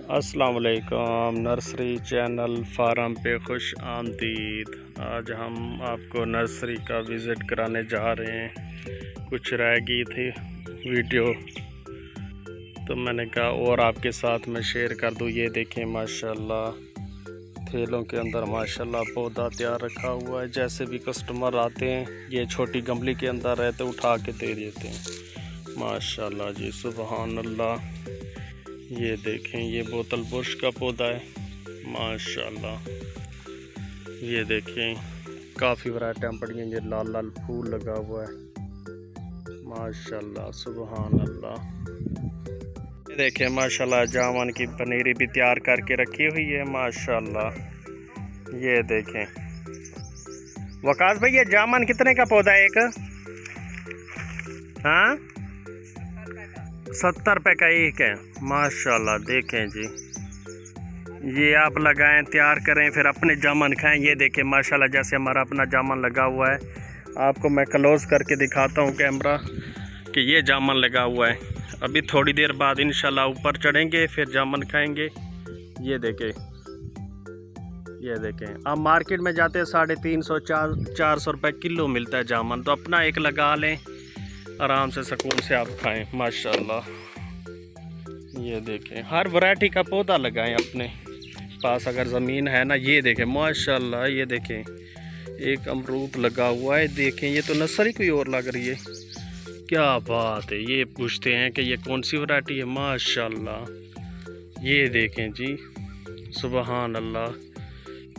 अस्सलाम वालेकुम। Nursery channel farm पे खुश आमदीद। आज हम आपको नर्सरी का विज़िट कराने जा रहे हैं। कुछ रह गई थी वीडियो तो मैंने कहा और आपके साथ में शेयर कर दूँ। ये देखें माशाल्लाह थैलों के अंदर माशाल्लाह पौधा तैयार रखा हुआ है। जैसे भी कस्टमर आते हैं ये छोटी गमली के अंदर रहते उठा के दे देते हैं माशाल्लाह जी, सुबहान अल्लाह। ये देखें ये बोतल बुश का पौधा है माशाल्लाह। ये देखें काफ़ी वैरायटियाँ पड़ी हैं। ये लाल लाल फूल लगा हुआ है माशाल्लाह, सुबहान अल्लाह। ये देखें माशाल्लाह जामुन की पनीरी भी तैयार करके रखी हुई है माशाल्लाह। ये देखें वकास भाई, ये जामुन कितने का पौधा है एक? हाँ, 70 रुपये का एक है माशाल्लाह। देखें जी, ये आप लगाएं, तैयार करें, फिर अपने जामुन खाएं। ये देखें माशाल्लाह जैसे हमारा अपना जामुन लगा हुआ है। आपको मैं क्लोज करके दिखाता हूँ कैमरा कि ये जामुन लगा हुआ है। अभी थोड़ी देर बाद इंशाल्लाह ऊपर चढ़ेंगे, फिर जामुन खाएंगे। ये देखें, ये देखें आप मार्केट में जाते हैं 350 400 रुपये किलो मिलता है जामुन। तो अपना एक लगा लें, आराम से सुकून से आप खाएं माशाल्लाह। ये देखें हर वैरायटी का पौधा लगाएं अपने पास अगर ज़मीन है ना। ये देखें माशाल्लाह, ये देखें एक अमरूद लगा हुआ है। देखें ये तो नर्सरी कोई और लग रही है, क्या बात है। ये पूछते हैं कि ये कौन सी वैरायटी है माशाल्लाह। ये देखें जी, सुबहान अल्लाह,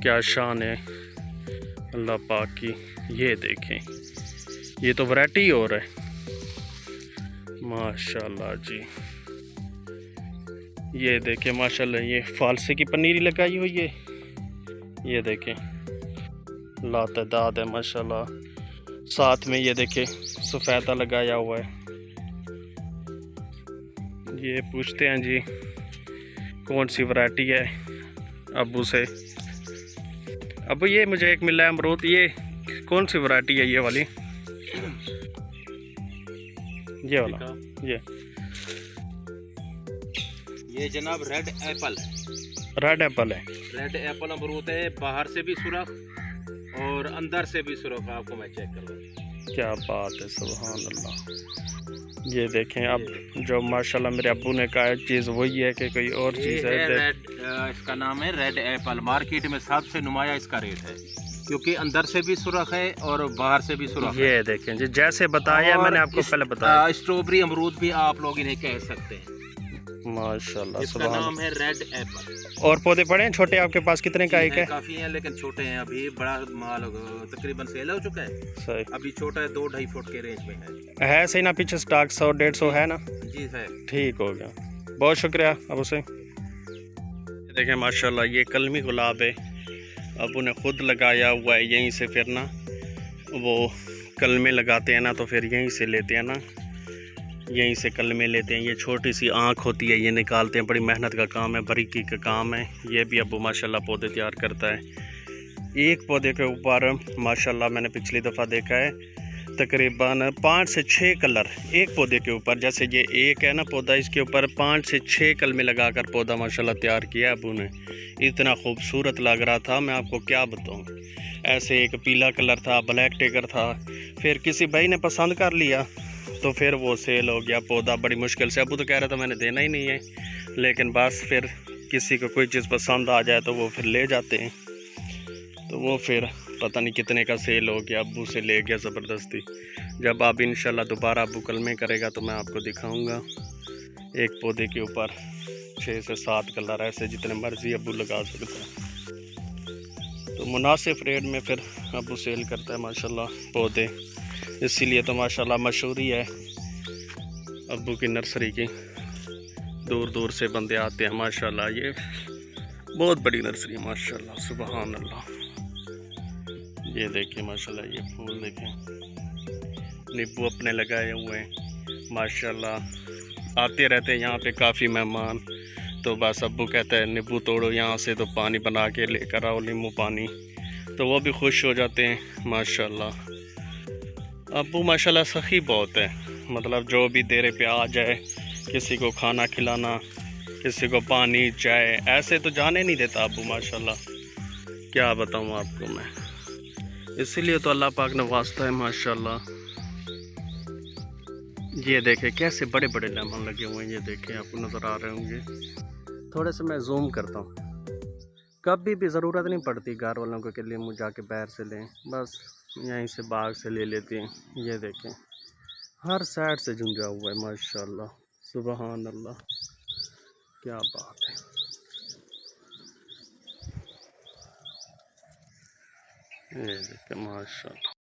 क्या शान है अल्लाह पाक की। ये देखें ये तो वैरायटी और है माशाल्लाह जी। ये देखें माशाल्लाह ये फालसे की पनीरी लगाई हुई है। ये देखें लातादाद है माशाल्लाह। साथ में ये देखें सफ़ेदा लगाया हुआ है। ये पूछते हैं जी कौन सी वैरायटी है अबू से। अबू ये मुझे एक मिला है अमरूद, ये कौन सी वैरायटी है ये वाली? ये वाला ये जनाब रेड एप्पल है। रेड एप्पल है। रेड एप्पल अमरूद है, बाहर से भी सुरख और अंदर से भी सुरख। आपको मैं चेक करवा। क्या बात है, सुभान अल्लाह। ये देखें अब जो माशाल्लाह मेरे अब्बू ने कहा चीज़ वही है कि कोई और चीज़ है। रेड, इसका नाम है रेड एप्पल। मार्केट में सबसे नुमाया इसका रेट है क्योंकि अंदर से भी सुरख है और बाहर से भी सुरख है। ये देखें जी जैसे बताया मैंने आपको पहले बताया। स्ट्रॉबेरी अमरूद भी आप लोग इन्हें कह सकते हैं माशाल्लाह। इसका नाम है रेड एप्पल। और पौधे पड़े हैं छोटे आपके पास? कितने का एक है? काफी हैं लेकिन छोटे हैं। अभी बड़ा माल तकरीबन सेल हो चुका है। सही। अभी छोटा है, 2-2.5 फुट के रेंज में है सही ना? पीछे स्टॉक 100-150 है ना? जी है। ठीक हो गया, बहुत शुक्रिया अबू से। देखें माशाल्लाह ये कलमी गुलाब है, अबू ने खुद लगाया हुआ है। यहीं से फिर ना वो कलमे लगाते हैं ना, तो फिर यहीं से लेते हैं ना, यहीं से कलमे लेते हैं। ये छोटी सी आँख होती है, ये निकालते हैं। बड़ी मेहनत का काम है, बारीकी का काम है। ये भी अबू माशाल्लाह पौधे तैयार करता है। एक पौधे के ऊपर माशाल्लाह मैंने पिछली दफ़ा देखा है तकरीबन 5 से 6 कलर एक पौधे के ऊपर। जैसे ये एक है ना पौधा, इसके ऊपर 5 से 6 कलमे लगाकर पौधा माशाल्लाह तैयार किया अबू ने। इतना खूबसूरत लग रहा था, मैं आपको क्या बताऊँ। ऐसे एक पीला कलर था, ब्लैक टेकर था, फिर किसी भाई ने पसंद कर लिया तो फिर वो सेल हो गया पौधा बड़ी मुश्किल से। अबू तो कह रहा था मैंने देना ही नहीं है, लेकिन बस फिर किसी को कोई चीज़ पसंद आ जाए तो वो फिर ले जाते हैं। तो वो फिर पता नहीं कितने का सेल हो गया, अबू से ले गया ज़बरदस्ती। जब आप इंशाल्लाह दोबारा अबू कलमे करेगा तो मैं आपको दिखाऊंगा। एक पौधे के ऊपर 6 से 7 कलर, ऐसे जितने मर्ज़ी अबू लगा सकता है। तो मुनासिब रेट में फिर अबू सेल करता है माशाल्लाह पौधे। इसीलिए तो माशाल्लाह मशहूरी है अब्बू की नर्सरी की। दूर दूर से बंदे आते हैं माशाल्लाह। ये बहुत बड़ी नर्सरी है माशाल्लाह, सुबहान अल्लाह। ये देखिए माशाल्लाह ये फूल देखें, नींबू अपने लगाए हुए हैं माशाल्लाह। आते रहते हैं यहाँ पे काफ़ी मेहमान, तो बस अब्बू कहता है नींबू तोड़ो यहाँ से, तो पानी बना के लेकर आओ नींबू पानी, तो वो भी खुश हो जाते हैं माशाल्लाह। अब्बू माशाल्लाह सखी बहुत है, मतलब जो भी देरे पे आ जाए, किसी को खाना खिलाना किसी को पानी चाय ऐसे तो जाने नहीं देता अबू माशाल्लाह, क्या बताऊँ आपको मैं। इसीलिए तो अल्लाह पाक ने वास्ता है माशाल्लाह। ये देखें कैसे बड़े बड़े लेमन लगे हुए हैं, ये देखें आपको नज़र आ रहे होंगे। थोड़े से मैं जूम करता हूँ। कभी भी ज़रूरत नहीं पड़ती घर वालों को के लिए मुझे जाके बाहर से लें, बस यहीं से बाग से ले लेते हैं। ये देखें हर साइड से झुंझा हुआ है माशाल्लाह, सुबहान अल्लाह, क्या बात है। ये देखें माशाल्लाह।